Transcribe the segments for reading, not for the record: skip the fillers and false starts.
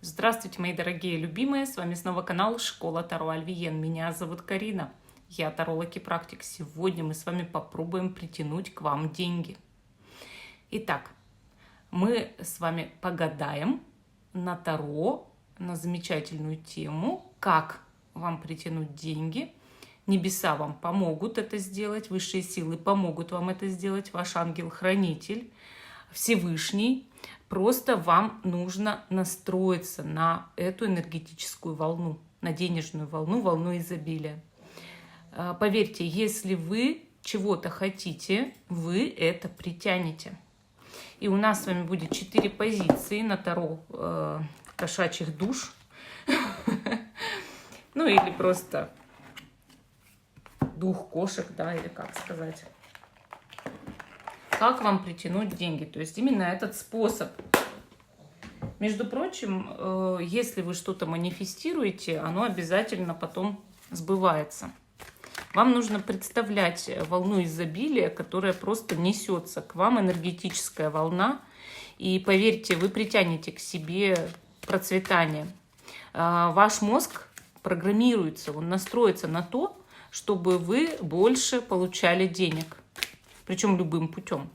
Здравствуйте, мои дорогие любимые! С вами снова канал Школа Таро Альвиен. Меня зовут Карина. Я таролог и практик. Сегодня мы с вами попробуем притянуть к вам деньги. Итак, мы с вами погадаем на Таро, на замечательную тему, как вам притянуть деньги. Небеса вам помогут это сделать, высшие силы помогут вам это сделать, ваш ангел-хранитель, Всевышний. Просто вам нужно настроиться на эту энергетическую волну, на денежную волну, волну изобилия. Поверьте, если вы чего-то хотите, вы это притянете. И у нас с вами будет 4 позиции на Таро кошачьих душ. Ну или просто дух кошек, да, или как сказать. Как вам притянуть деньги? То есть именно этот способ. Между прочим, если вы что-то манифестируете, оно обязательно потом сбывается. Вам нужно представлять волну изобилия, которая просто несется к вам, энергетическая волна. И поверьте, вы притянете к себе процветание. Ваш мозг программируется, он настроится на то, чтобы вы больше получали денег. Причем любым путем.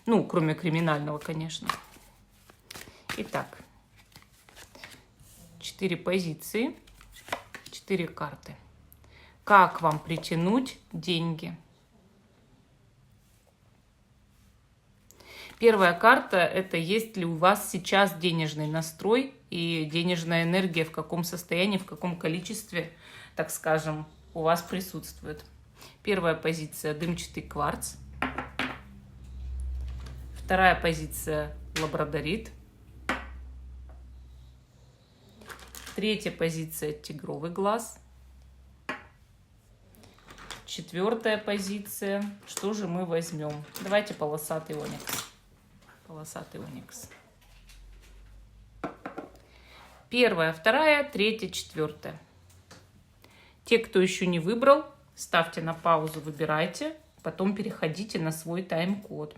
Ну, кроме криминального, конечно. Итак, 4 позиции, 4 карты. Как вам притянуть деньги? Первая карта – это есть ли у вас сейчас денежный настрой и денежная энергия, в каком состоянии, в каком количестве, так скажем, у вас присутствует. Первая позиция – дымчатый кварц. Вторая позиция – лабрадорит. Третья позиция – тигровый глаз. Четвертая позиция. Что же мы возьмем? Давайте полосатый оникс. Полосатый оникс. Первая, вторая, третья, четвертая. Те, кто еще не выбрал, ставьте на паузу, выбирайте, потом переходите на свой тайм-код.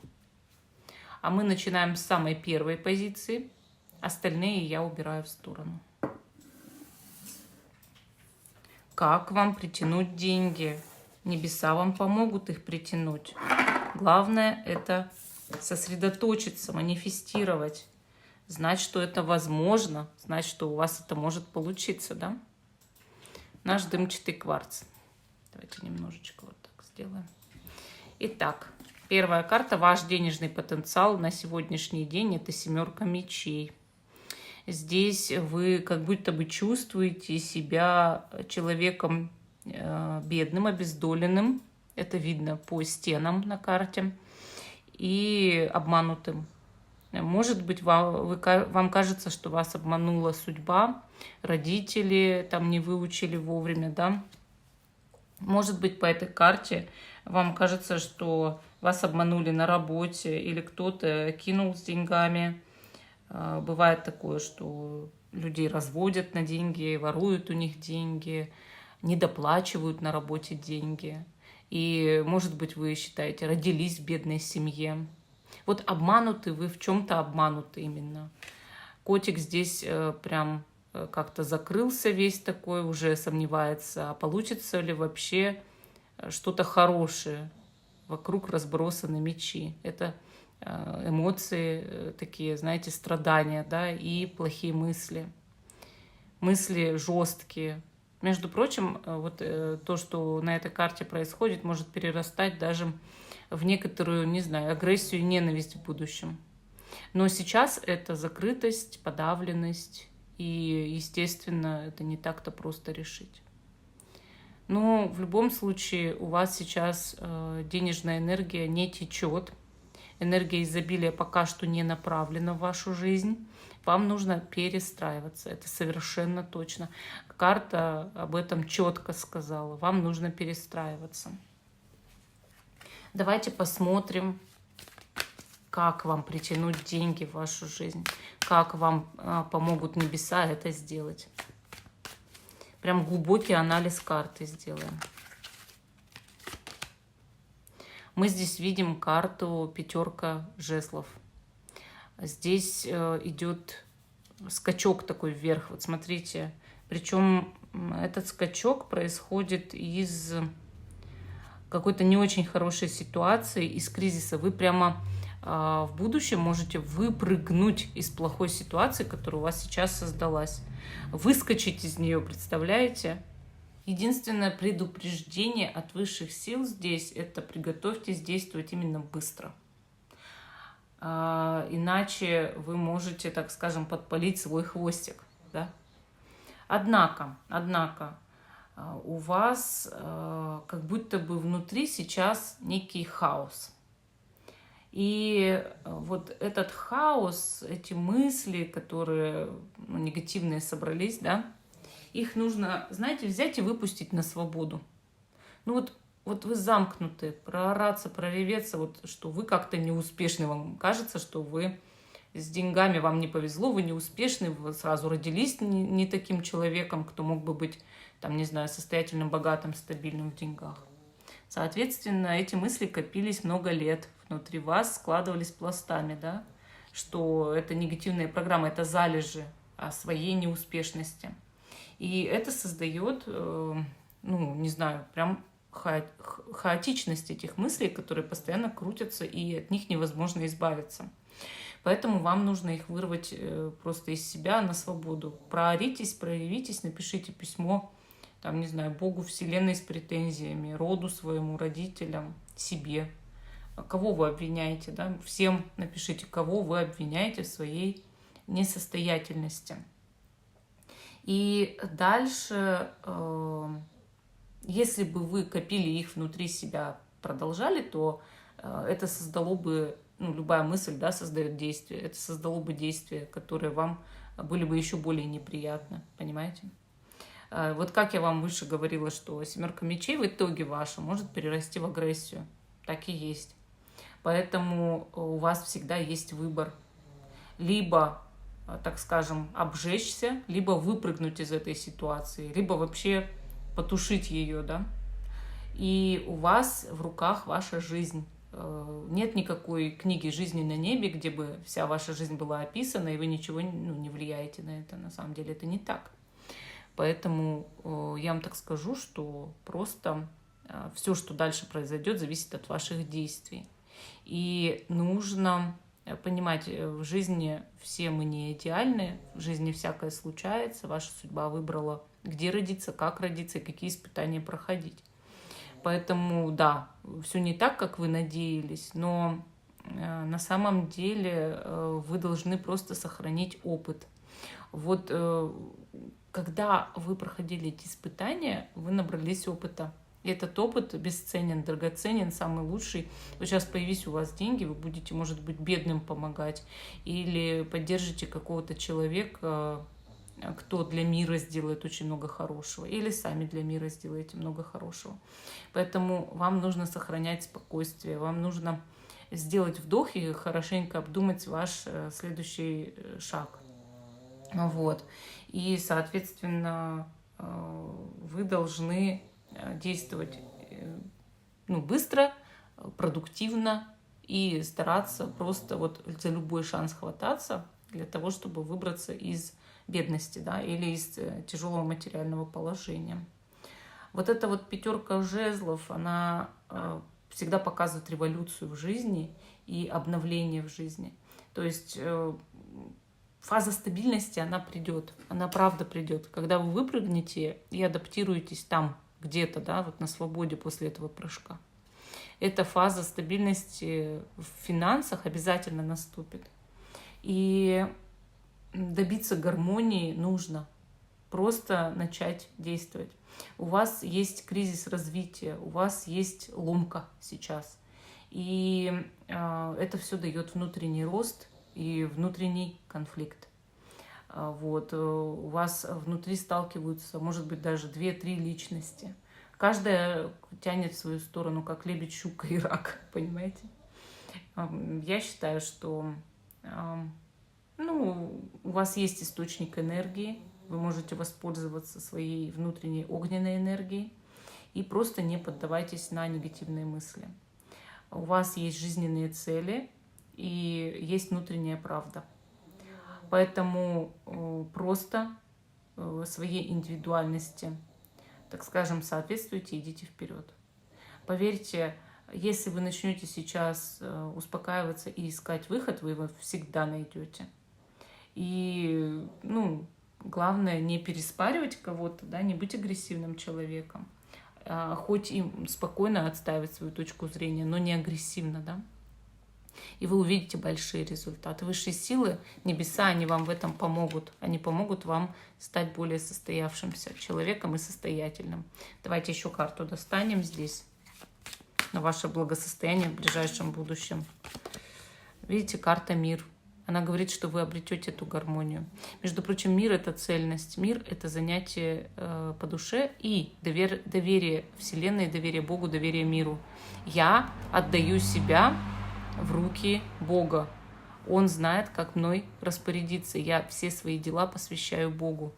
А мы начинаем с самой первой позиции. Остальные я убираю в сторону. Как вам притянуть деньги? Небеса вам помогут их притянуть. Главное это сосредоточиться, манифестировать. Знать, что это возможно, знать, что у вас это может получиться, да? Наш дымчатый кварц. Давайте немножечко вот так сделаем. Итак, первая карта. Ваш денежный потенциал на сегодняшний день – это 7 мечей. Здесь вы как будто бы чувствуете себя человеком бедным, обездоленным. Это видно по стенам на карте. И обманутым. Может быть, вам кажется, что вас обманула судьба, родители там не выучили вовремя, да? Может быть, по этой карте вам кажется, что вас обманули на работе или кто-то кинул с деньгами. Бывает такое, что людей разводят на деньги, воруют у них деньги, недоплачивают на работе деньги. И, может быть, вы считаете, родились в бедной семье. Вот обмануты вы, в чем-то обмануты именно. Котик здесь прям как-то закрылся весь такой, уже сомневается, а получится ли вообще что-то хорошее. Вокруг разбросаны мечи. Это эмоции такие, знаете, страдания, да, и плохие мысли. Мысли жесткие. Между прочим, вот то, что на этой карте происходит, может перерастать даже в некоторую, не знаю, агрессию и ненависть в будущем. Но сейчас это закрытость, подавленность, и, естественно, это не так-то просто решить. Но в любом случае у вас сейчас денежная энергия не течет, энергия изобилия пока что не направлена в вашу жизнь. Вам нужно перестраиваться, это совершенно точно. Карта об этом четко сказала, вам нужно перестраиваться. Давайте посмотрим, как вам притянуть деньги в вашу жизнь, как вам помогут небеса это сделать. Прям глубокий анализ карты сделаем. Мы здесь видим карту 5 жезлов. Здесь идет скачок такой вверх. Вот смотрите, причем этот скачок происходит из какой-то не очень хорошей ситуации, из кризиса. Вы прямо в будущем можете выпрыгнуть из плохой ситуации, которая у вас сейчас создалась. Выскочить из нее, представляете? Единственное предупреждение от высших сил здесь – это приготовьтесь действовать именно быстро. Иначе вы можете, так скажем, подпалить свой хвостик. Да? Однако, у вас как будто бы внутри сейчас некий хаос. И вот этот хаос, эти мысли, которые негативные собрались, да, их нужно, знаете, взять и выпустить на свободу. Ну вот вы замкнуты, проораться, прореветься, вот что вы как-то неуспешны, вам кажется, что вы с деньгами, вам не повезло, вы неуспешны, вы сразу родились не таким человеком, кто мог бы быть, там, не знаю, состоятельным, богатым, стабильным в деньгах. Соответственно, эти мысли копились много лет внутри вас, складывались пластами, да, что это негативная программа, это залежи о своей неуспешности. И это создает, ну, не знаю, прям хаотичность этих мыслей, которые постоянно крутятся, и от них невозможно избавиться. Поэтому вам нужно их вырвать просто из себя на свободу. Прооритесь, проявитесь, напишите письмо, там, не знаю, Богу, Вселенной с претензиями, роду своему, родителям, себе. Кого вы обвиняете, да? Всем напишите, кого вы обвиняете в своей несостоятельности. И дальше, если бы вы копили их внутри себя, продолжали, то это создало бы, ну, любая мысль, да, создает действие, это создало бы действия, которые вам были бы еще более неприятны, понимаете? Вот как я вам выше говорила, что 7 мечей в итоге ваша может перерасти в агрессию. Так и есть. Поэтому у вас всегда есть выбор. Либо, так скажем, обжечься, либо выпрыгнуть из этой ситуации, либо вообще потушить ее, да. И у вас в руках ваша жизнь. Нет никакой книги «Жизни на небе», где бы вся ваша жизнь была описана, и вы ничего не влияете на это. На самом деле это не так. Поэтому я вам так скажу, что просто все, что дальше произойдет, зависит от ваших действий. И нужно понимать, в жизни все мы не идеальны, в жизни всякое случается, ваша судьба выбрала, где родиться, как родиться и какие испытания проходить. Поэтому, да, все не так, как вы надеялись, но на самом деле вы должны просто сохранить опыт. Вот когда вы проходили эти испытания, вы набрались опыта. И этот опыт бесценен, драгоценен, самый лучший. Вот сейчас появись у вас деньги, вы будете, может быть, бедным помогать. Или поддержите какого-то человека, кто для мира сделает очень много хорошего. Или сами для мира сделаете много хорошего. Поэтому вам нужно сохранять спокойствие, вам нужно сделать вдох и хорошенько обдумать ваш следующий шаг. Вот. И, соответственно, вы должны действовать быстро, продуктивно и стараться просто вот за любой шанс хвататься для того, чтобы выбраться из бедности, да, или из тяжелого материального положения. Вот эта вот 5 жезлов, она всегда показывает революцию в жизни и обновление в жизни. То есть фаза стабильности, она придет, она правда придет. Когда вы выпрыгнете и адаптируетесь там, где-то, да, вот на свободе после этого прыжка. Эта фаза стабильности в финансах обязательно наступит. И добиться гармонии нужно. Просто начать действовать. У вас есть кризис развития, у вас есть ломка сейчас. И это все дает внутренний рост и внутренний конфликт. Вот. У вас внутри сталкиваются, может быть, даже 2-3 личности. Каждая тянет в свою сторону, как лебедь, щука и рак, понимаете? Я считаю, что у вас есть источник энергии, вы можете воспользоваться своей внутренней огненной энергией и просто не поддавайтесь на негативные мысли. У вас есть жизненные цели и есть внутренняя правда. Поэтому просто своей индивидуальности, так скажем, соответствуйте, идите вперед. Поверьте, если вы начнете сейчас успокаиваться и искать выход, вы его всегда найдете. И, главное, не переспаривать кого-то, да, не быть агрессивным человеком, хоть и спокойно отстаивать свою точку зрения, но не агрессивно, да. И вы увидите большие результаты. Высшие силы, небеса, они вам в этом помогут. Они помогут вам стать более состоявшимся человеком и состоятельным. Давайте еще карту достанем здесь на ваше благосостояние в ближайшем будущем. Видите, карта «Мир». Она говорит, что вы обретете эту гармонию. Между прочим, мир — это цельность. Мир — это занятие по душе и доверие Вселенной, доверие Богу, доверие миру. Я отдаю себя в руки Бога. Он знает, как мной распорядиться. Я все свои дела посвящаю Богу.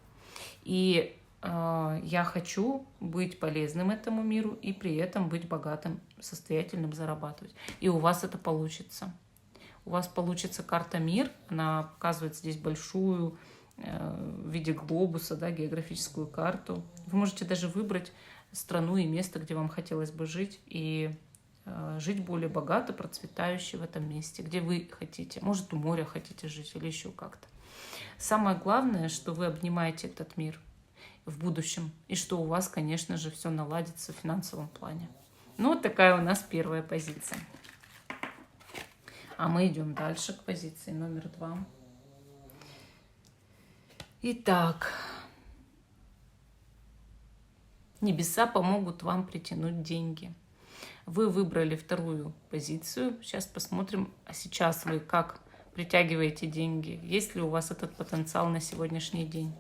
И я хочу быть полезным этому миру и при этом быть богатым, состоятельным, зарабатывать. И у вас это получится. У вас получится карта «Мир». Она показывает здесь большую в виде глобуса, да, географическую карту. Вы можете даже выбрать страну и место, где вам хотелось бы жить, и жить более богато, процветающе в этом месте, где вы хотите. Может, у моря хотите жить или еще как-то. Самое главное, что вы обнимаете этот мир в будущем, и что у вас, конечно же, все наладится в финансовом плане. Ну, вот такая у нас первая позиция. А мы идем дальше к позиции номер 2. Итак, небеса помогут вам притянуть деньги. Вы выбрали вторую позицию. Сейчас посмотрим, а сейчас вы как притягиваете деньги. Есть ли у вас этот потенциал на сегодняшний день?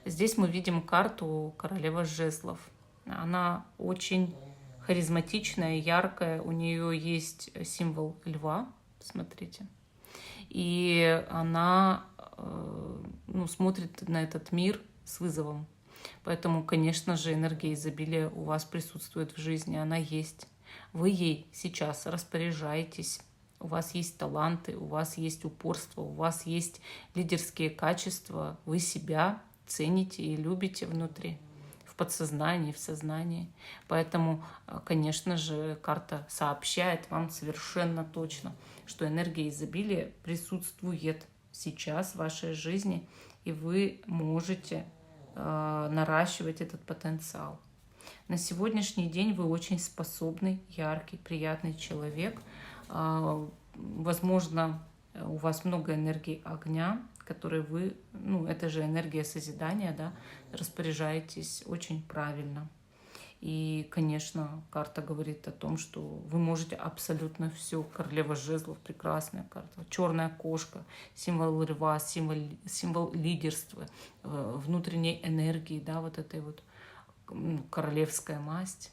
Здесь мы видим карту королева жезлов. Она очень харизматичная, яркая. У нее есть символ льва, смотрите. И она смотрит на этот мир с вызовом. Поэтому, конечно же, энергия изобилия у вас присутствует в жизни, она есть. Вы ей сейчас распоряжаетесь. У вас есть таланты, у вас есть упорство, у вас есть лидерские качества. Вы себя цените и любите внутри, в подсознании, в сознании. Поэтому, конечно же, карта сообщает вам совершенно точно, что энергия изобилия присутствует сейчас в вашей жизни, и вы можете наращивать этот потенциал. На сегодняшний день вы очень способный, яркий, приятный человек. Возможно, у вас много энергии огня, которой вы, это же энергия созидания, да, распоряжаетесь очень правильно. И, конечно, карта говорит о том, что вы можете абсолютно все. Королева жезлов — прекрасная карта. Черная кошка, символ льва, символ лидерства, внутренней энергии, да, вот этой вот королевская масть.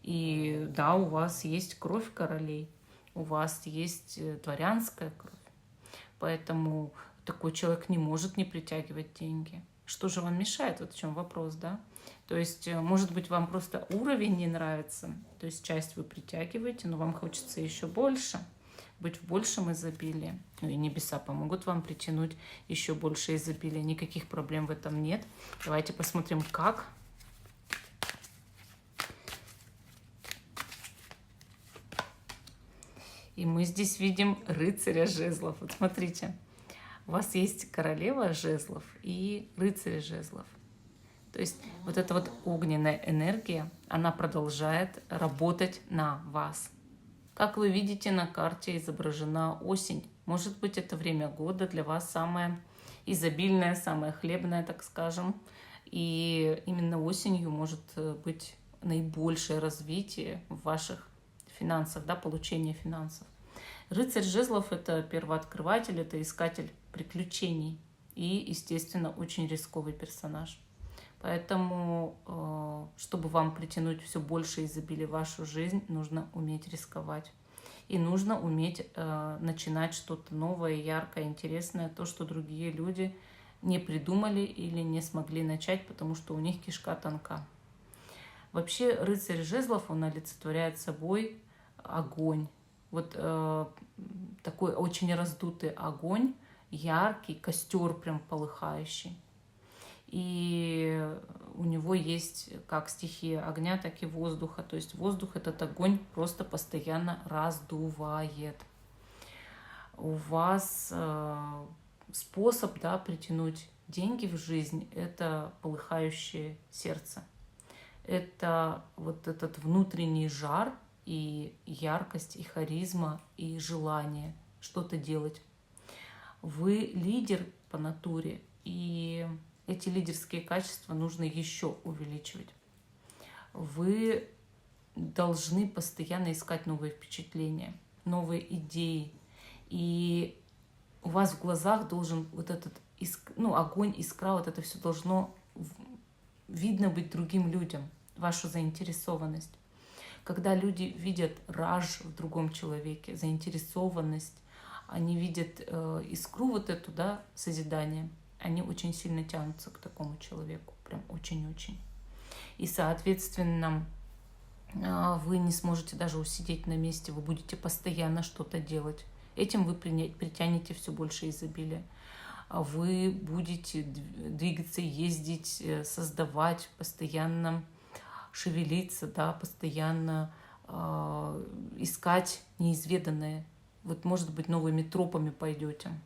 И да, у вас есть кровь королей, у вас есть дворянская кровь. Поэтому такой человек не может не притягивать деньги. Что же вам мешает? Вот в чем вопрос, да? То есть, может быть, вам просто уровень не нравится, то есть часть вы притягиваете, но вам хочется еще больше, быть в большем изобилии. Ну и небеса помогут вам притянуть еще больше изобилия, никаких проблем в этом нет. Давайте посмотрим, как. И мы здесь видим рыцаря жезлов. Вот смотрите, у вас есть королева жезлов и рыцарь жезлов. То есть вот эта вот огненная энергия, она продолжает работать на вас. Как вы видите, на карте изображена осень. Может быть, это время года для вас самое изобильное, самое хлебное, так скажем. И именно осенью может быть наибольшее развитие в ваших финансах, да, получение финансов. Рыцарь жезлов — это первооткрыватель, это искатель приключений и, естественно, очень рисковый персонаж. Поэтому, чтобы вам притянуть все больше изобилия в вашу жизнь, нужно уметь рисковать. И нужно уметь начинать что-то новое, яркое, интересное, то, что другие люди не придумали или не смогли начать, потому что у них кишка тонка. Вообще рыцарь жезлов, он олицетворяет собой огонь. Вот такой очень раздутый огонь, яркий, костер прям полыхающий. И у него есть как стихия огня, так и воздуха. То есть воздух этот огонь просто постоянно раздувает. У вас способ, да, притянуть деньги в жизнь – это полыхающее сердце. Это вот этот внутренний жар и яркость, и харизма, и желание что-то делать. Вы лидер по натуре, и эти лидерские качества нужно еще увеличивать. Вы должны постоянно искать новые впечатления, новые идеи. И у вас в глазах должен вот этот огонь, искра, вот это все должно видно быть другим людям, вашу заинтересованность. Когда люди видят раж в другом человеке, заинтересованность, они видят искру вот эту, да, созидание, они очень сильно тянутся к такому человеку, прям очень-очень. И, соответственно, вы не сможете даже усидеть на месте, вы будете постоянно что-то делать. Этим вы притянете все больше изобилия. Вы будете двигаться, ездить, создавать, постоянно шевелиться, да, постоянно искать неизведанное. Вот, может быть, новыми тропами пойдете.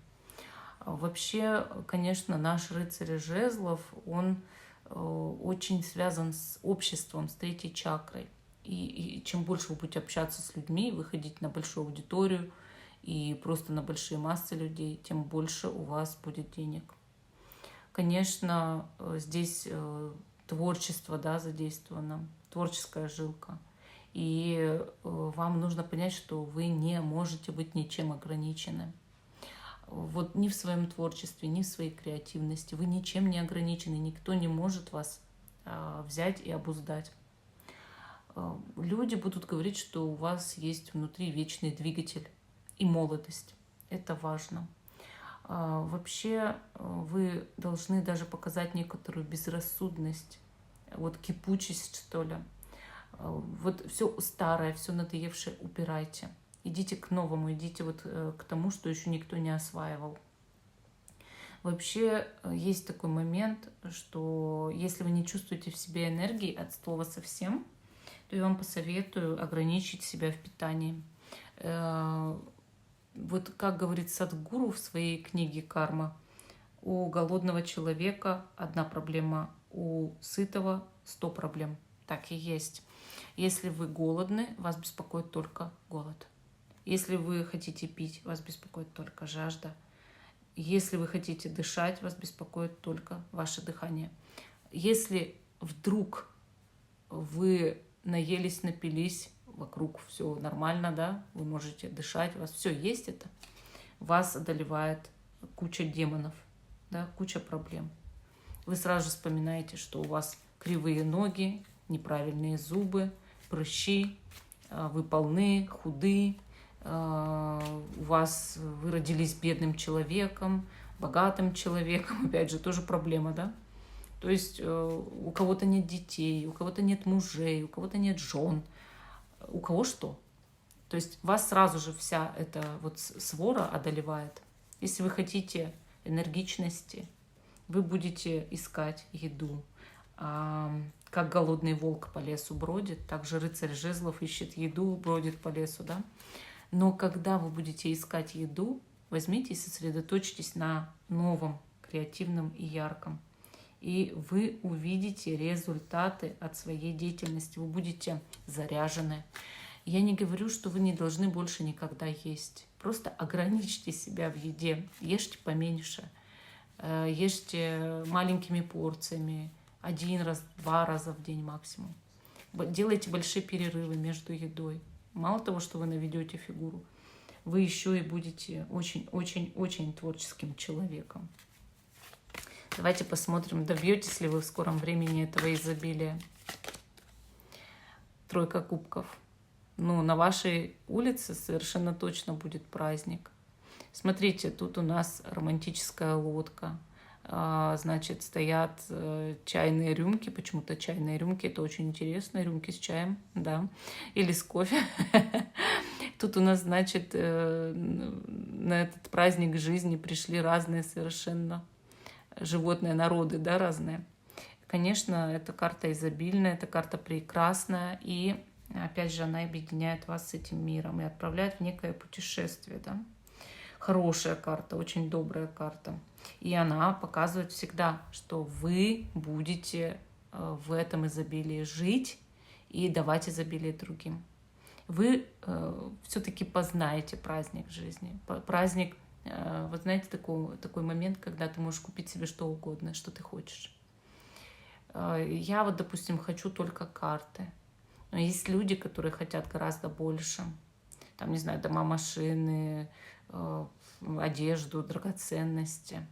Вообще, конечно, наш рыцарь жезлов, он очень связан с обществом, с третьей чакрой. И чем больше вы будете общаться с людьми, выходить на большую аудиторию и просто на большие массы людей, тем больше у вас будет денег. Конечно, здесь творчество, да, задействовано, творческая жилка. И вам нужно понять, что вы не можете быть ничем ограничены. Вот ни в своем творчестве, ни в своей креативности. Вы ничем не ограничены, никто не может вас взять и обуздать. Люди будут говорить, что у вас есть внутри вечный двигатель и молодость. Это важно. Вообще вы должны даже показать некоторую безрассудность, вот кипучесть, что ли. Вот все старое, все надоевшее убирайте. Идите к новому, идите вот к тому, что еще никто не осваивал. Вообще есть такой момент, что если вы не чувствуете в себе энергии от слова совсем, то я вам посоветую ограничить себя в питании. Вот как говорит Садхгуру в своей книге «Карма», у голодного человека одна проблема, у сытого 100 проблем. Так и есть. Если вы голодны, вас беспокоит только голод. Если вы хотите пить, вас беспокоит только жажда. Если вы хотите дышать, вас беспокоит только ваше дыхание. Если вдруг вы наелись, напились, вокруг все нормально, да, вы можете дышать, у вас все есть это, вас одолевает куча демонов, да, куча проблем. Вы сразу же вспоминаете, что у вас кривые ноги, неправильные зубы, прыщи, вы полны, худы, вы родились бедным человеком, богатым человеком, опять же, тоже проблема, да? То есть у кого-то нет детей, у кого-то нет мужей, у кого-то нет жен, у кого что. То есть вас сразу же вся эта вот свора одолевает. Если вы хотите энергичности, вы будете искать еду. Как голодный волк по лесу бродит, так же рыцарь жезлов ищет еду, бродит по лесу, да? Но когда вы будете искать еду, возьмите и сосредоточьтесь на новом, креативном и ярком. И вы увидите результаты от своей деятельности, вы будете заряжены. Я не говорю, что вы не должны больше никогда есть. Просто ограничьте себя в еде, ешьте поменьше, ешьте маленькими порциями, 1 раз, 2 раза в день максимум. Делайте большие перерывы между едой. Мало того, что вы наведете фигуру, вы еще и будете очень-очень-очень творческим человеком. Давайте посмотрим, добьетесь ли вы в скором времени этого изобилия. 3 кубков. Ну, на вашей улице совершенно точно будет праздник. Смотрите, тут у нас романтическая лодка. Значит, стоят чайные рюмки. Почему-то чайные рюмки. Это очень интересно. Рюмки с чаем, да. Или с кофе. Тут у нас, значит, на этот праздник жизни пришли разные совершенно животные народы, да, разные. Конечно, эта карта изобильная, эта карта прекрасная, и опять же она объединяет вас с этим миром и отправляет в некое путешествие, да. Хорошая карта, очень добрая карта. И она показывает всегда, что вы будете в этом изобилии жить и давать изобилие другим. Вы все-таки познаете праздник жизни. Праздник, вы знаете, такой момент, когда ты можешь купить себе что угодно, что ты хочешь. Я вот, допустим, хочу только карты. Но есть люди, которые хотят гораздо больше. Там, не знаю, дома, машины, одежду, драгоценности.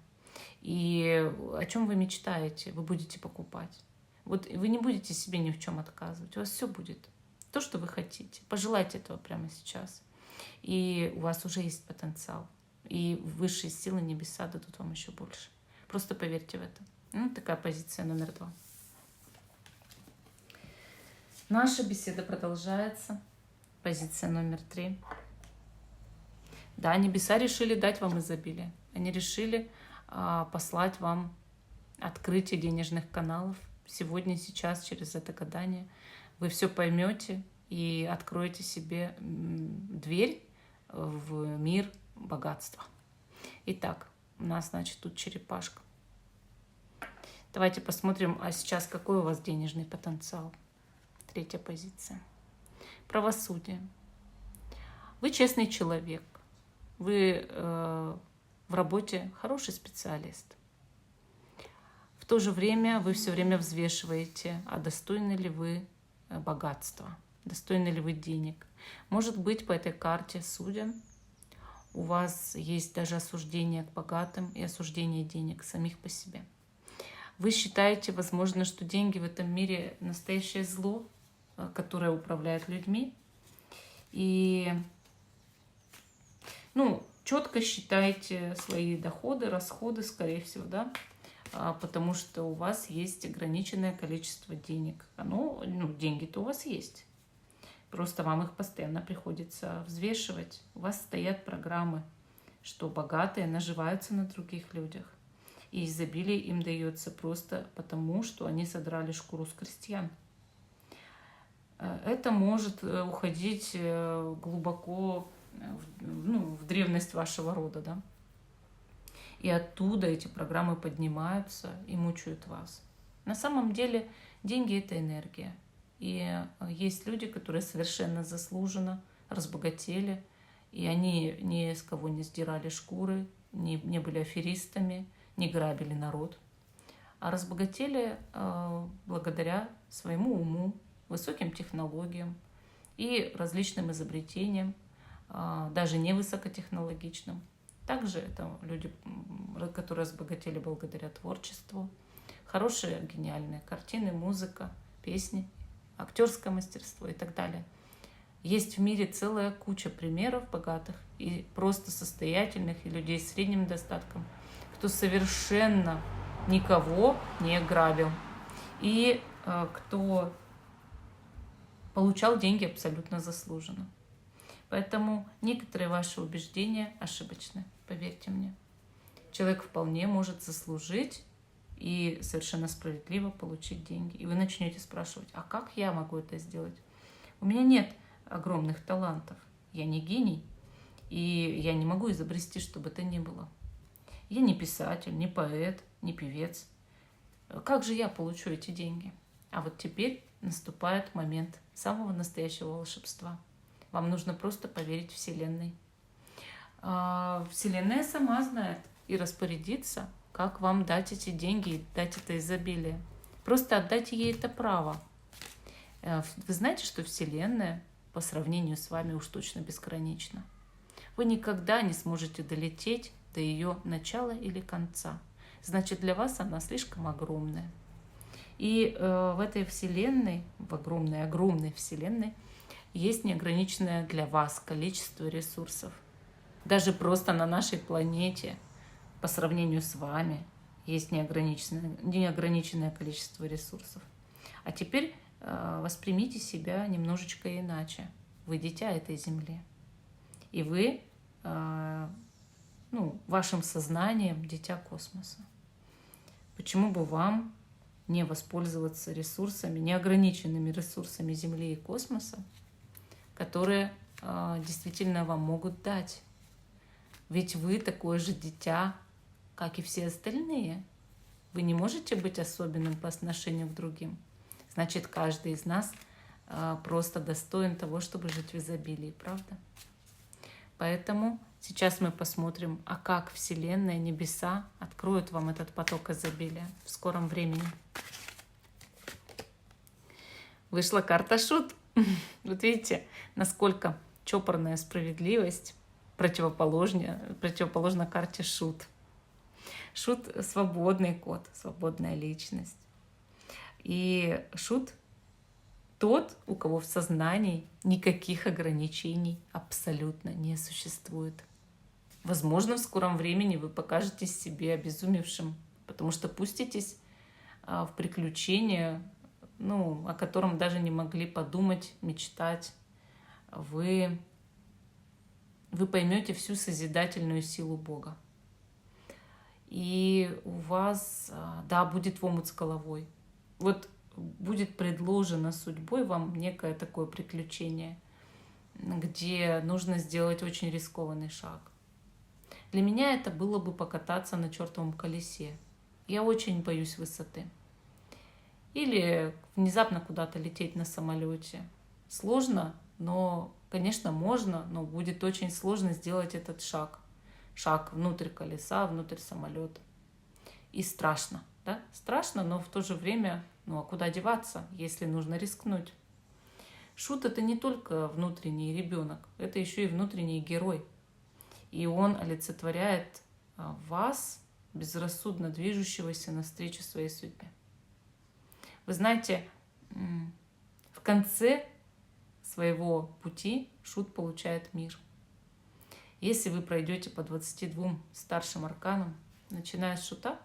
И о чем вы мечтаете, вы будете покупать. Вот вы не будете себе ни в чем отказывать. У вас все будет. То, что вы хотите. Пожелайте этого прямо сейчас. И у вас уже есть потенциал. И высшие силы небеса дадут вам еще больше. Просто поверьте в это. Ну, такая позиция номер 2. Наша беседа продолжается. Позиция номер 3. Да, небеса решили дать вам изобилие. Они решили послать вам открытие денежных каналов. Сегодня, сейчас, через это гадание вы все поймете и откроете себе дверь в мир богатства. Итак, у нас, значит, тут черепашка. Давайте посмотрим, а сейчас какой у вас денежный потенциал. 3-я позиция. Правосудие. Вы честный человек. Вы в работе хороший специалист. В то же время вы все время взвешиваете, а достойны ли вы богатства, достойны ли вы денег. Может быть, по этой карте судя, у вас есть даже осуждение к богатым и осуждение денег самих по себе. Вы считаете, возможно, что деньги в этом мире настоящее зло, которое управляет людьми. И четко считаете свои доходы, расходы, скорее всего, да, потому что у вас есть ограниченное количество денег. Деньги-то у вас есть. Просто вам их постоянно приходится взвешивать. У вас стоят программы, что богатые наживаются на других людях. И изобилие им дается просто потому, что они содрали шкуру с крестьян. Это может уходить глубоко в древность вашего рода, да? И оттуда эти программы поднимаются и мучают вас. На самом деле деньги – это энергия. И есть люди, которые совершенно заслуженно разбогатели, и они ни с кого не сдирали шкуры, не были аферистами, не грабили народ, а разбогатели благодаря своему уму, высоким технологиям и различным изобретениям, даже не высокотехнологичным. Также это люди, которые разбогатели благодаря творчеству, хорошие гениальные картины, музыка, песни, актерское мастерство и так далее. Есть в мире целая куча примеров богатых и просто состоятельных, и людей с средним достатком, кто совершенно никого не грабил и кто получал деньги абсолютно заслуженно. Поэтому некоторые ваши убеждения ошибочны, поверьте мне. Человек вполне может заслужить и совершенно справедливо получить деньги. И вы начнете спрашивать, а как я могу это сделать? У меня нет огромных талантов, я не гений, и я не могу изобрести, что бы то ни было. Я не писатель, не поэт, не певец. Как же я получу эти деньги? А вот теперь наступает момент самого настоящего волшебства. Вам нужно просто поверить Вселенной. Вселенная сама знает и распорядится, как вам дать эти деньги, дать это изобилие. Просто отдайте ей это право. Вы знаете, что Вселенная по сравнению с вами уж точно безгранична. Вы никогда не сможете долететь до ее начала или конца. Значит, для вас она слишком огромная. И в этой Вселенной, в огромной Вселенной, есть неограниченное для вас количество ресурсов. Даже просто на нашей планете, по сравнению с вами, есть неограниченное количество ресурсов. А теперь воспримите себя немножечко иначе. Вы дитя этой земли. И вы вашим сознанием дитя космоса. Почему бы вам не воспользоваться ресурсами, неограниченными ресурсами Земли и космоса, которые действительно вам могут дать? Ведь вы такое же дитя, как и все остальные. Вы не можете быть особенным по отношению к другим. Значит, каждый из нас просто достоин того, чтобы жить в изобилии, правда? Поэтому сейчас мы посмотрим, а как Вселенная, небеса откроют вам этот поток изобилия в скором времени. Вышла карта Шут. Вот видите, насколько чопорная справедливость противоположна карте Шут. Шут — свободный кот, свободная личность. И Шут — тот, у кого в сознании никаких ограничений абсолютно не существует. Возможно, в скором времени вы покажетесь себе обезумевшим, потому что пуститесь в приключения, о котором даже не могли подумать, мечтать. Вы поймете всю созидательную силу Бога. И у вас, будет в омут с головой. Вот будет предложено судьбой вам некое такое приключение, где нужно сделать очень рискованный шаг. Для меня это было бы покататься на чертовом колесе. Я очень боюсь высоты. Или внезапно куда-то лететь на самолете. Сложно, но, конечно, можно, но будет очень сложно сделать этот шаг. Шаг внутрь колеса, внутрь самолета. И страшно, да? Страшно, но в то же время, а куда деваться, если нужно рискнуть? Шут — это не только внутренний ребенок, это еще и внутренний герой. И он олицетворяет вас, безрассудно движущегося навстречу своей судьбе. Вы знаете, в конце своего пути Шут получает мир. Если вы пройдете по 22 старшим арканам, начиная с Шута,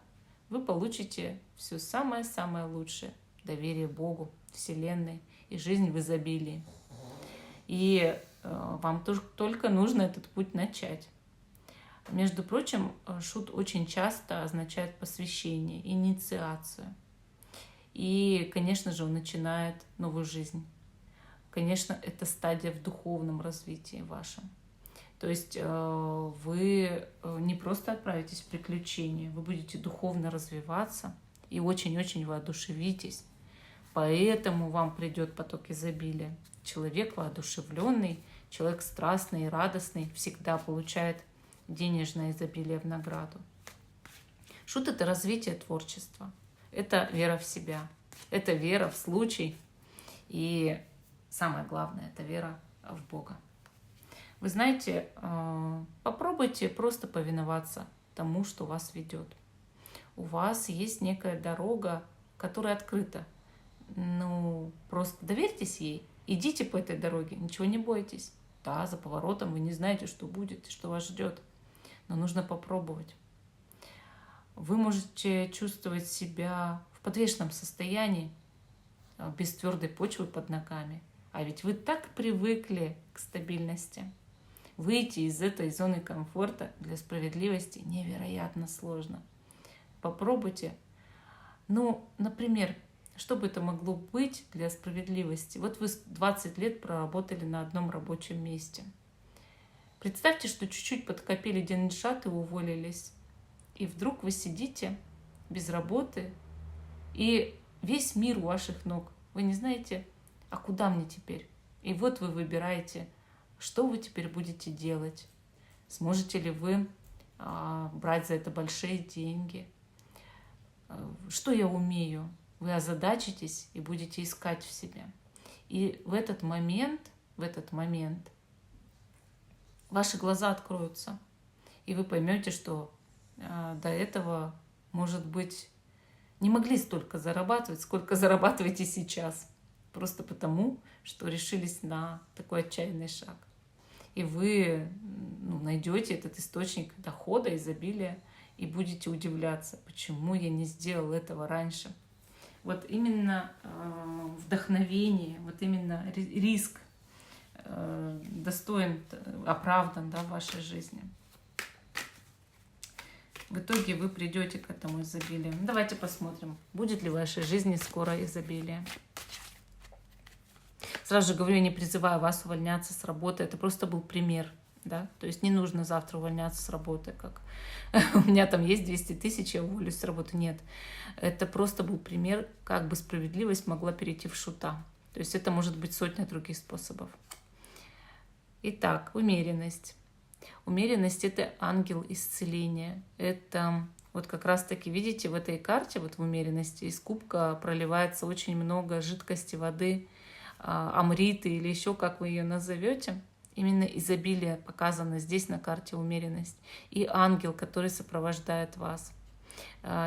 вы получите все самое-самое лучшее. Доверие Богу, Вселенной и жизнь в изобилии. И вам только нужно этот путь начать. Между прочим, Шут очень часто означает посвящение, инициацию. И, конечно же, он начинает новую жизнь. Конечно, это стадия в духовном развитии вашем. То есть вы не просто отправитесь в приключения, вы будете духовно развиваться и очень-очень воодушевитесь. Поэтому вам придет поток изобилия. Человек воодушевленный, человек страстный и радостный всегда получает денежное изобилие в награду. Шут — это развитие творчества, это вера в себя, это вера в случай и самое главное — это вера в Бога. Вы знаете, попробуйте просто повиноваться тому, что вас ведет. У вас есть некая дорога, которая открыта. Просто доверьтесь ей, идите по этой дороге, ничего не бойтесь. Да, за поворотом вы не знаете, что будет и что вас ждет, но нужно попробовать. Вы можете чувствовать себя в подвешенном состоянии, без твердой почвы под ногами. А ведь вы так привыкли к стабильности. Выйти из этой зоны комфорта для справедливости невероятно сложно. Попробуйте. Например, что бы это могло быть для справедливости? Вот вы 20 лет проработали на одном рабочем месте. Представьте, что чуть-чуть подкопили деньжат и уволились. И вдруг вы сидите без работы, и весь мир у ваших ног. Вы не знаете, а куда мне теперь? И вот вы выбираете, что вы теперь будете делать. Сможете ли вы брать за это большие деньги? Что я умею? Вы озадачитесь и будете искать в себе. И в этот момент ваши глаза откроются, и вы поймете, что до этого, может быть, не могли столько зарабатывать, сколько зарабатываете сейчас. Просто потому, что решились на такой отчаянный шаг. И вы найдете этот источник дохода, изобилия, и будете удивляться, почему я не сделал этого раньше. Вот именно вдохновение, вот именно риск достоин, оправдан, да, в вашей жизни. В итоге вы придете к этому изобилию. Давайте посмотрим, будет ли в вашей жизни скоро изобилие. Сразу же говорю, я не призываю вас увольняться с работы. Это просто был пример. Да? То есть не нужно завтра увольняться с работы, как у меня там есть 200 тысяч, я уволюсь с работы. Нет. Это просто был пример, как бы справедливость могла перейти в шута. То есть это может быть сотня других способов. Итак, умеренность. Умеренность — это ангел исцеления. Это вот как раз-таки, видите, в этой карте, вот в умеренности, из кубка проливается очень много жидкости, воды, амриты или еще как вы ее назовете. Именно изобилие показано здесь на карте умеренность. И ангел, который сопровождает вас.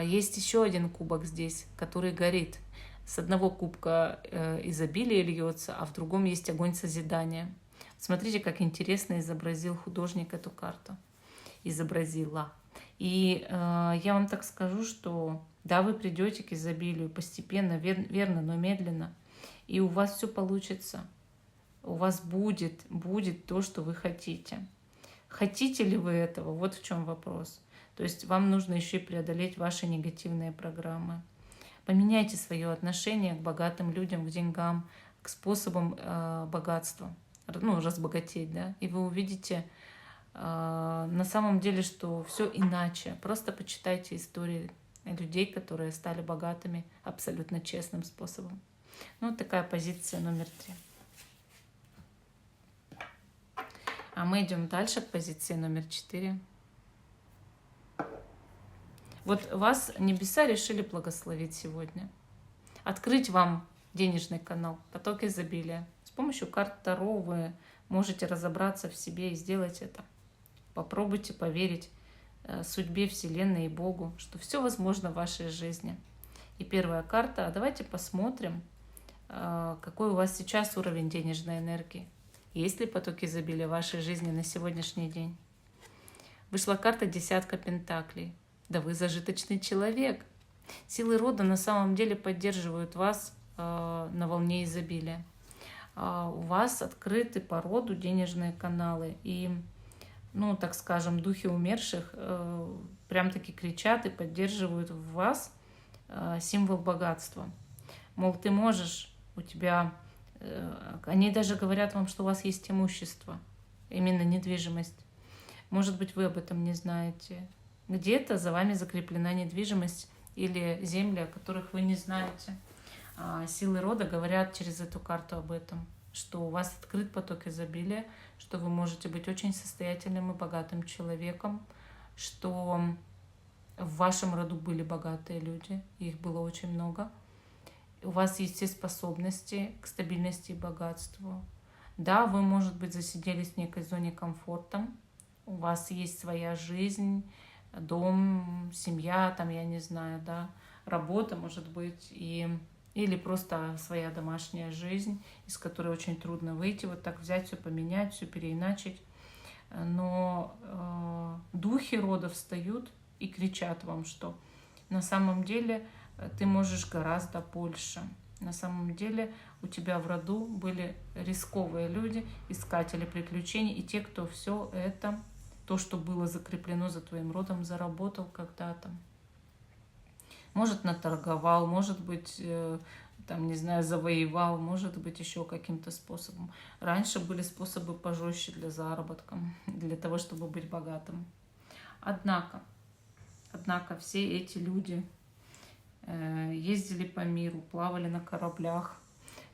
Есть еще один кубок здесь, который горит. С одного кубка изобилие льется, а в другом есть огонь созидания. Смотрите, как интересно изобразил художник эту карту. Изобразила. И я вам так скажу, что да, вы придете к изобилию постепенно, верно, но медленно. И у вас все получится. У вас будет то, что вы хотите. Хотите ли вы этого? Вот в чем вопрос. То есть вам нужно еще и преодолеть ваши негативные программы. Поменяйте свое отношение к богатым людям, к деньгам, к способам богатства. Ну, разбогатеть, да. И вы увидите на самом деле, что все иначе. Просто почитайте истории людей, которые стали богатыми абсолютно честным способом. Ну, вот такая позиция номер 3. А мы идем дальше к позиции номер 4. Вот вас небеса решили благословить сегодня. Открыть вам денежный канал, поток изобилия. С помощью карт Таро вы можете разобраться в себе и сделать это. Попробуйте поверить судьбе Вселенной и Богу, что все возможно в вашей жизни. И первая карта. Давайте посмотрим, какой у вас сейчас уровень денежной энергии. Есть ли поток изобилия в вашей жизни на сегодняшний день? Вышла карта десятка пентаклей. Да вы зажиточный человек. Силы рода на самом деле поддерживают вас на волне изобилия. У вас открыты по роду денежные каналы. И, ну, так скажем, духи умерших прям-таки кричат и поддерживают в вас символ богатства. Мол, ты можешь, у тебя... Они даже говорят вам, что у вас есть имущество, именно недвижимость. Может быть, вы об этом не знаете. Где-то за вами закреплена недвижимость или земли, о которых вы не знаете. Силы рода говорят через эту карту об этом, что у вас открыт поток изобилия, что вы можете быть очень состоятельным и богатым человеком, что в вашем роду были богатые люди, их было очень много. У вас есть все способности к стабильности и богатству. Да, вы, может быть, засиделись в некой зоне комфорта. У вас есть своя жизнь, дом, семья, там, я не знаю, да, работа, может быть, или просто своя домашняя жизнь, из которой очень трудно выйти, вот так взять, все поменять, все переиначить. Но духи рода встают и кричат вам, что на самом деле ты можешь гораздо больше. На самом деле у тебя в роду были рисковые люди, искатели приключений, и те, кто все это, то, что было закреплено за твоим родом, заработал когда-то. Может, наторговал, может быть, там, не знаю, завоевал, может быть, еще каким-то способом. Раньше были способы пожестче для заработка, для того, чтобы быть богатым. Однако все эти люди ездили по миру, плавали на кораблях,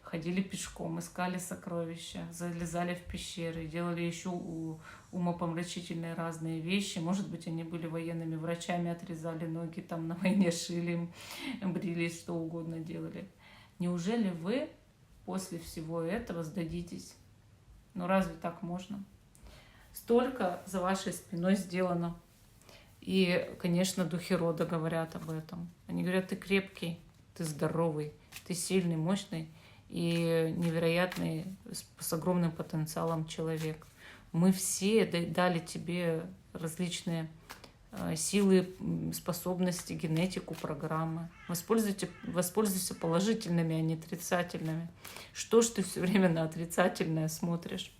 ходили пешком, искали сокровища, залезали в пещеры, делали еще умопомрачительные разные вещи. Может быть, они были военными врачами, отрезали ноги, там на войне шили, брились, что угодно делали. Неужели вы после всего этого сдадитесь? Ну разве так можно? Столько за вашей спиной сделано. И, конечно, духи рода говорят об этом. Они говорят, ты крепкий, ты здоровый, ты сильный, мощный и невероятный, с огромным потенциалом человек. Мы все дали тебе различные силы, способности, генетику, программы. Воспользуйся положительными, а не отрицательными. Что ж ты все время на отрицательное смотришь?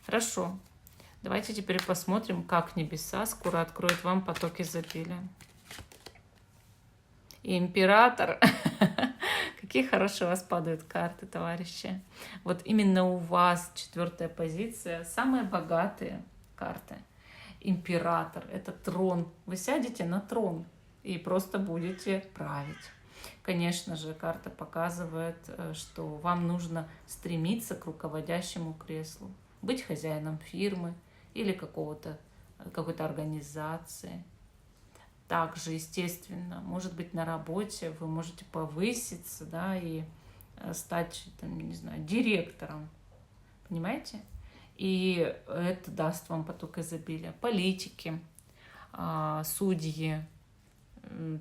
Хорошо. Давайте теперь посмотрим, как небеса скоро откроют вам поток изобилия. Император. Какие хорошие у вас падают карты, товарищи. Вот именно у вас 4-я позиция, самые богатые карты. Император, это трон. Вы сядете на трон и просто будете править. Конечно же, карта показывает, что вам нужно стремиться к руководящему креслу, быть хозяином фирмы или какой-то организации. Также, естественно, может быть, на работе вы можете повыситься, да, и стать, там, не знаю, директором. Понимаете? И это даст вам поток изобилия. Политики, судьи,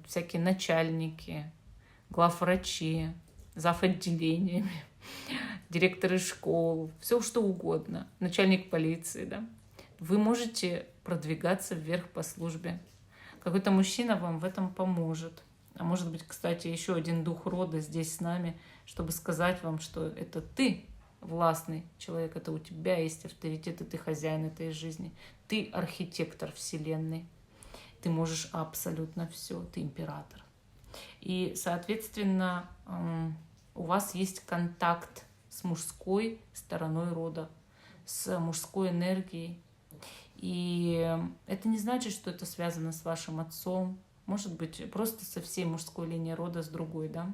всякие начальники, главврачи, зав. Отделениями, директоры школ, все что угодно, начальник полиции, да. Вы можете продвигаться вверх по службе. Какой-то мужчина вам в этом поможет. А может быть, кстати, еще один дух рода здесь с нами, чтобы сказать вам, что это ты властный человек, это у тебя есть авторитет, и ты хозяин этой жизни. Ты архитектор Вселенной. Ты можешь абсолютно все, ты император. И, соответственно, у вас есть контакт с мужской стороной рода, с мужской энергией. И это не значит, что это связано с вашим отцом. Может быть, просто со всей мужской линией рода с другой, да?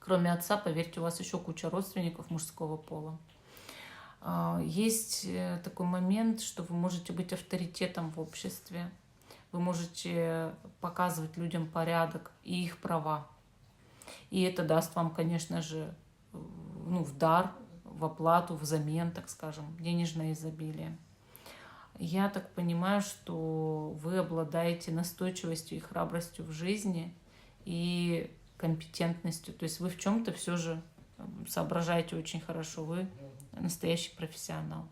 Кроме отца, поверьте, у вас еще куча родственников мужского пола. Есть такой момент, что вы можете быть авторитетом в обществе. Вы можете показывать людям порядок и их права. И это даст вам, конечно же, в дар, в оплату, взамен, так скажем, денежное изобилие. Я так понимаю, что вы обладаете настойчивостью и храбростью в жизни и компетентностью. То есть вы в чем-то все же соображаете очень хорошо. Вы настоящий профессионал.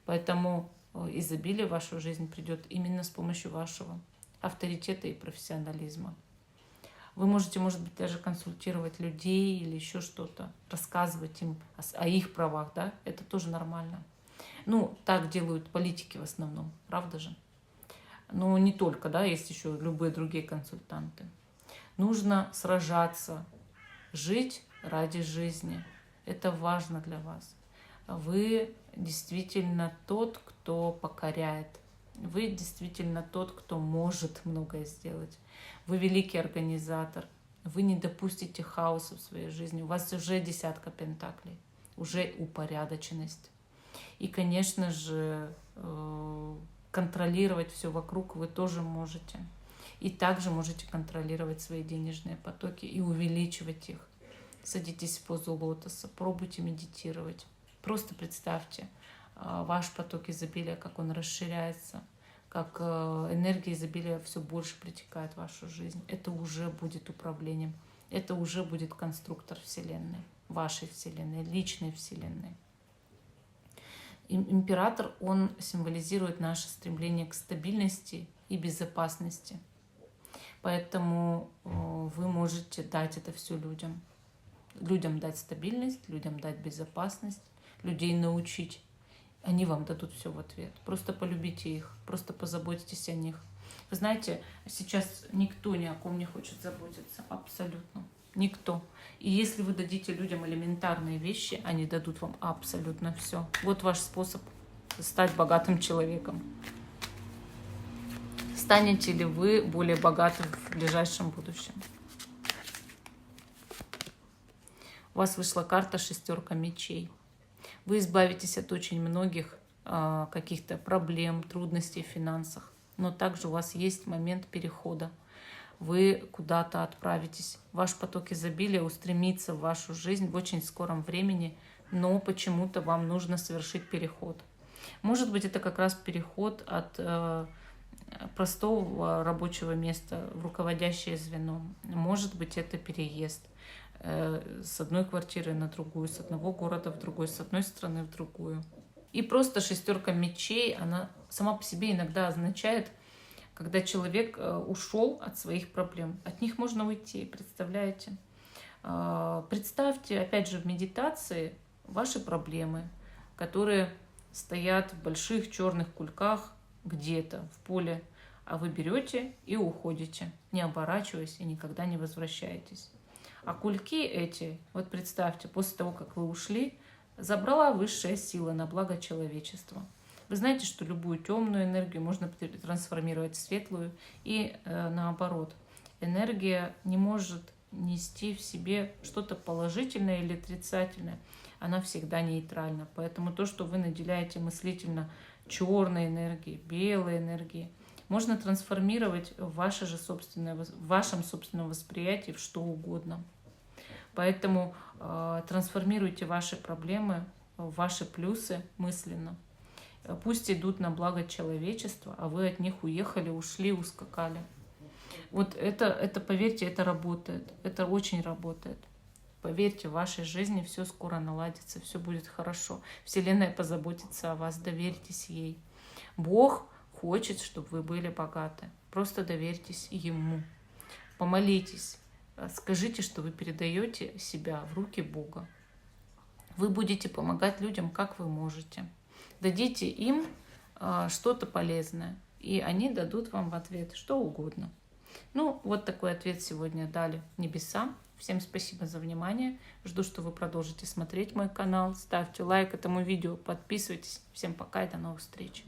Поэтому изобилие в вашу жизнь придет именно с помощью вашего авторитета и профессионализма. Вы можете, может быть, даже консультировать людей или еще что-то, рассказывать им о их правах, да? Это тоже нормально. Так делают политики в основном, правда же? Но не только, да, есть еще любые другие консультанты. Нужно сражаться, жить ради жизни. Это важно для вас. Вы действительно тот, кто покоряет. Вы действительно тот, кто может многое сделать. Вы великий организатор. Вы не допустите хаоса в своей жизни. У вас уже 10 пентаклей, уже упорядоченность. И, конечно же, контролировать все вокруг вы тоже можете. И также можете контролировать свои денежные потоки и увеличивать их. Садитесь в позу лотоса, пробуйте медитировать. Просто представьте ваш поток изобилия, как он расширяется, как энергия изобилия все больше притекает в вашу жизнь. Это уже будет управлением, это уже будет конструктор Вселенной, вашей Вселенной, личной Вселенной. Император, он символизирует наше стремление к стабильности и безопасности. Поэтому вы можете дать это все людям. Людям дать стабильность, людям дать безопасность, людей научить. Они вам дадут все в ответ. Просто полюбите их, просто позаботьтесь о них. Вы знаете, сейчас никто ни о ком не хочет заботиться. Абсолютно. Никто. И если вы дадите людям элементарные вещи, они дадут вам абсолютно все. Вот ваш способ стать богатым человеком. Станете ли вы более богатым в ближайшем будущем? У вас вышла карта 6 мечей. Вы избавитесь от очень многих каких-то проблем, трудностей в финансах. Но также у вас есть момент перехода. Вы куда-то отправитесь. Ваш поток изобилия устремится в вашу жизнь в очень скором времени, но почему-то вам нужно совершить переход. Может быть, это как раз переход от простого рабочего места в руководящее звено. Может быть, это переезд с одной квартиры на другую, с одного города в другой, с одной страны в другую. И просто 6 мечей, она сама по себе иногда означает когда человек ушел от своих проблем. От них можно уйти, представляете? Представьте, опять же, в медитации ваши проблемы, которые стоят в больших черных кульках где-то в поле, а вы берете и уходите, не оборачиваясь и никогда не возвращаетесь. А кульки эти, вот представьте, после того, как вы ушли, забрала высшая сила на благо человечества. Вы знаете, что любую темную энергию можно трансформировать в светлую, и наоборот. Энергия не может нести в себе что-то положительное или отрицательное. Она всегда нейтральна. Поэтому то, что вы наделяете мыслительно черной энергией, белой энергией, можно трансформировать в вашем собственном восприятии в что угодно. Поэтому трансформируйте ваши проблемы в ваши плюсы мысленно. Пусть идут на благо человечества, а вы от них уехали, ушли, ускакали. Вот это, поверьте, это работает. Это очень работает. Поверьте, в вашей жизни все скоро наладится, все будет хорошо. Вселенная позаботится о вас, доверьтесь ей. Бог хочет, чтобы вы были богаты. Просто доверьтесь Ему. Помолитесь. Скажите, что вы передаете себя в руки Бога. Вы будете помогать людям, как вы можете. Дадите им что-то полезное, и они дадут вам в ответ что угодно. Ну, вот такой ответ сегодня дали небеса. Всем спасибо за внимание. Жду, что вы продолжите смотреть мой канал. Ставьте лайк этому видео, подписывайтесь. Всем пока и до новых встреч.